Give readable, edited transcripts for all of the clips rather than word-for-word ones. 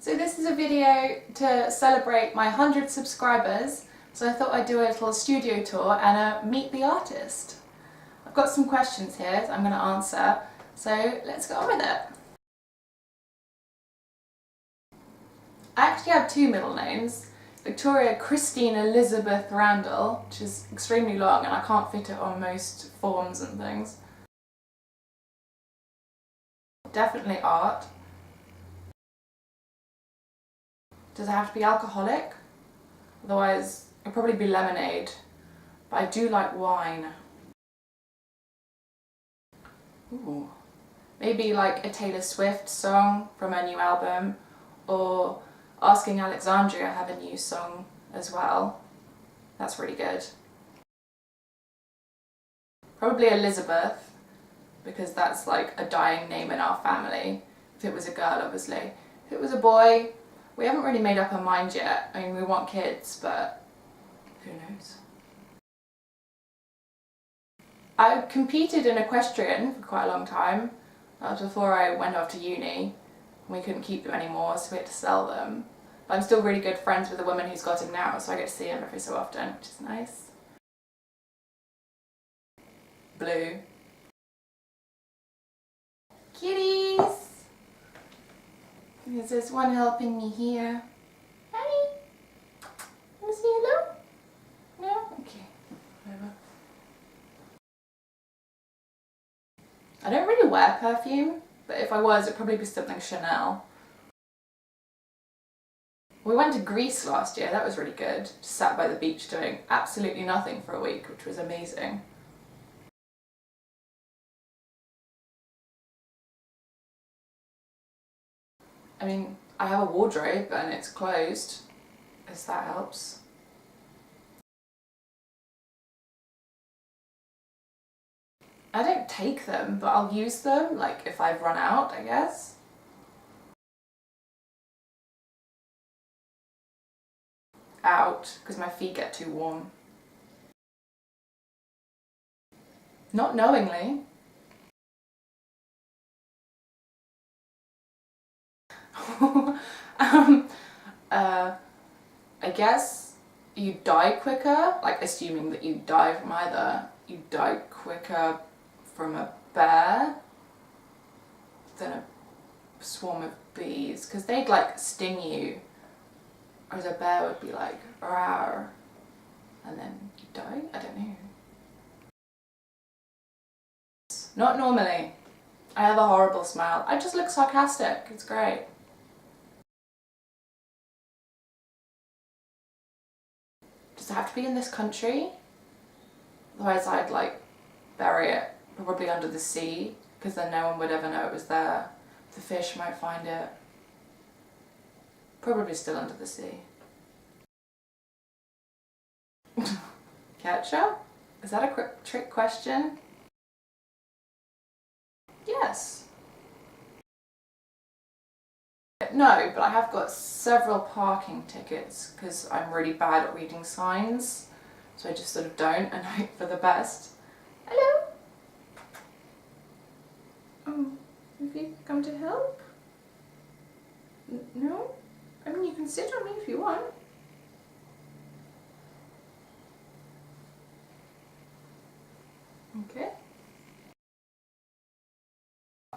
So this is a video to celebrate my 100 subscribers, so I thought I'd do a little studio tour and meet the artist. I've got some questions here that I'm going to answer, so let's get on with it. I actually have two middle names, Victoria Christine Elizabeth Randall, which is extremely long and I can't fit it on most forms and things. Definitely art. Does it have to be alcoholic? Otherwise, it'll probably be lemonade. But I do like wine. Ooh. Maybe like a Taylor Swift song from her new album, or Asking Alexandria have a new song as well. That's really good. Probably Elizabeth, because that's like a dying name in our family. If it was a girl, obviously. If it was a boy, we haven't really made up our mind yet. I mean, we want kids, but who knows? I competed in equestrian for quite a long time. That was before I went off to uni. We couldn't keep them anymore, so we had to sell them. But I'm still really good friends with the woman who's got him now, so I get to see him every so often, which is nice. Blue. Kitties! There's one helping me here. Hi! Wanna say hello? No? Okay. Whatever. I don't really wear perfume, but if I was, it'd probably be something Chanel. We went to Greece last year, that was really good. Just sat by the beach doing absolutely nothing for a week, which was amazing. I mean, I have a wardrobe and it's closed, if that helps. I don't take them, but I'll use them, like if I've run out, I guess. Out, because my feet get too warm. Not knowingly. I guess you die quicker, like assuming that you die from either. You die quicker from a bear than a swarm of bees, because they'd like sting you, whereas a bear would be like rawr, and then you die? I don't know. Not normally. I have a horrible smile. I just look sarcastic, it's great. Does it have to be in this country? Otherwise I'd like bury it, probably under the sea, because then no one would ever know it was there. The fish might find it. Probably still under the sea. Ketchup? Is that a quick trick question? Yes. No, but I have got several parking tickets because I'm really bad at reading signs, so I just sort of don't and hope for the best. Hello? Oh, have you come to help? No? I mean, you can sit on me if you want. Okay.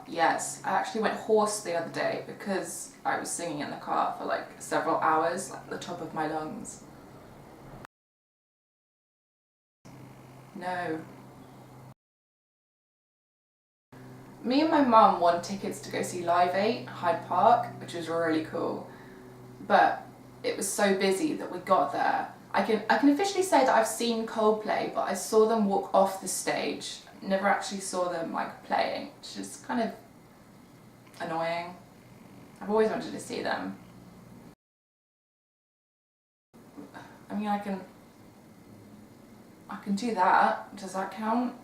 Yes, I actually went hoarse the other day because I was singing in the car for like several hours, like the top of my lungs. No. Me and my mum won tickets to go see Live 8 Hyde Park, which was really cool. But it was so busy that we got there. I can officially say that I've seen Coldplay, but I saw them walk off the stage. Never actually saw them like playing, which is kind of annoying. I've always wanted to see them. I mean, I can do that. Does that count?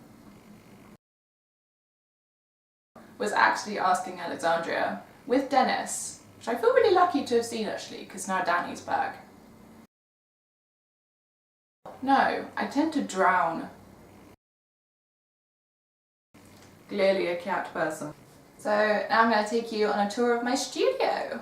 Was actually Asking Alexandria with Dennis, which I feel really lucky to have seen actually, because now Danny's back. No, I tend to drown. Clearly a cat person. So now I'm going to take you on a tour of my studio.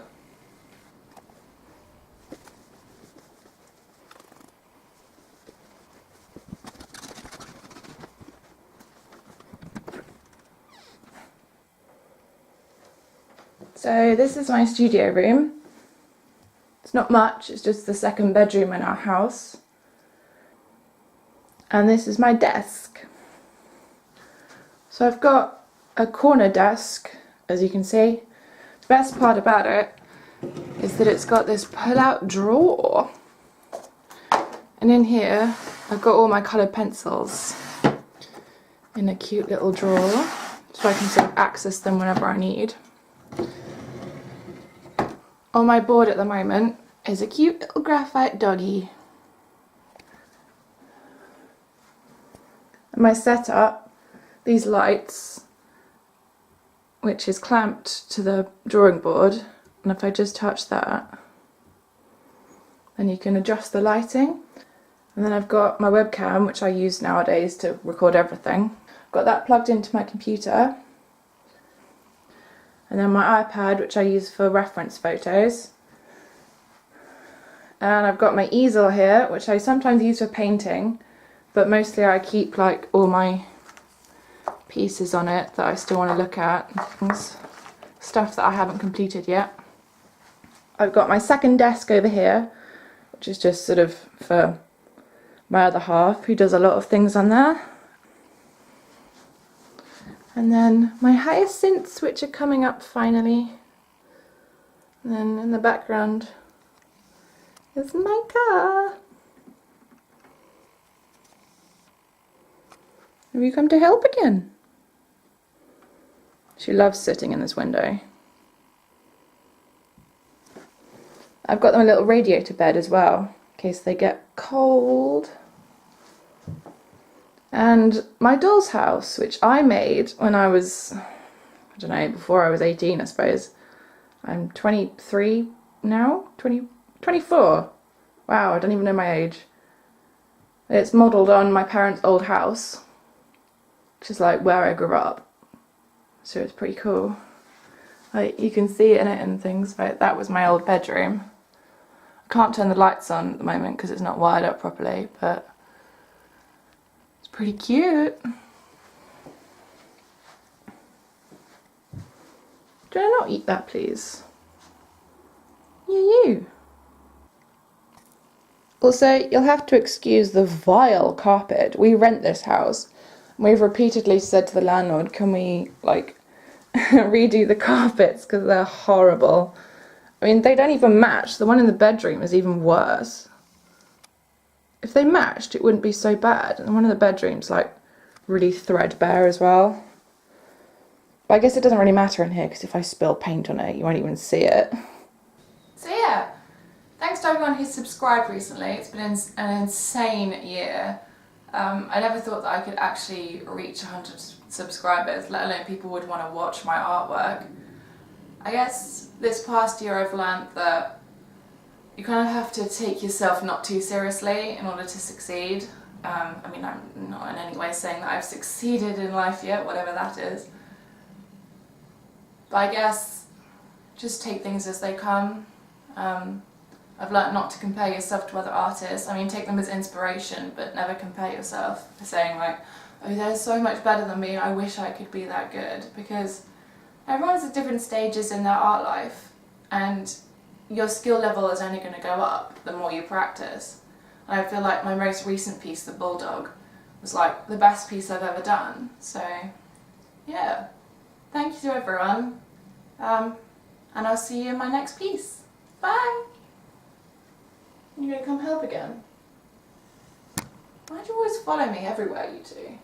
So this is my studio room. It's not much, it's just the second bedroom in our house. And this is my desk. So I've got a corner desk, as you can see. The best part about it is that it's got this pull-out drawer. And in here, I've got all my coloured pencils in a cute little drawer, so I can sort of access them whenever I need. On my board at the moment is a cute little graphite doggy. And my setup, these lights, which is clamped to the drawing board, and if I just touch that, then you can adjust the lighting. And then I've got my webcam, which I use nowadays to record everything. I've got that plugged into my computer. And then my iPad, which I use for reference photos. And I've got my easel here, which I sometimes use for painting, but mostly I keep like all my pieces on it that I still want to look at. Things, stuff that I haven't completed yet. I've got my second desk over here, which is just sort of for my other half, who does a lot of things on there. And then my hyacinths, which are coming up finally. And then in the background is my car. Have you come to help again? She loves sitting in this window. I've got them a little radiator bed as well, in case they get cold. And my doll's house, which I made when I was, I don't know, before I was 18, I suppose. I'm 23 now? 24. Wow, I don't even know my age. It's modelled on my parents' old house, which is like where I grew up. So it's pretty cool. Like, you can see in it and things. Like, that was my old bedroom. I can't turn the lights on at the moment because it's not wired up properly, but pretty cute. Do I not eat that, please? You. Also, you'll have to excuse the vile carpet. We rent this house. We've repeatedly said to the landlord, can we, like, redo the carpets because they're horrible. I mean, they don't even match. The one in the bedroom is even worse. If they matched, it wouldn't be so bad. And one of the bedrooms, like, really threadbare as well. But I guess it doesn't really matter in here, because if I spill paint on it, you won't even see it. So yeah, thanks to everyone who's subscribed recently. It's been an insane year. I never thought that I could actually reach 100 subscribers, let alone people would want to watch my artwork. I guess this past year I've learned that you kind of have to take yourself not too seriously in order to succeed. I mean, I'm not in any way saying that I've succeeded in life yet, whatever that is. But I guess just take things as they come. I've learnt not to compare yourself to other artists. I mean, take them as inspiration, but never compare yourself. Saying like, oh, they're so much better than me, I wish I could be that good. Because everyone's at different stages in their art life, and your skill level is only going to go up the more you practice. And I feel like my most recent piece, the Bulldog, was like the best piece I've ever done. So yeah, thank you to everyone, and I'll see you in my next piece. Bye! You're going to come help again? Why do you always follow me everywhere, you two?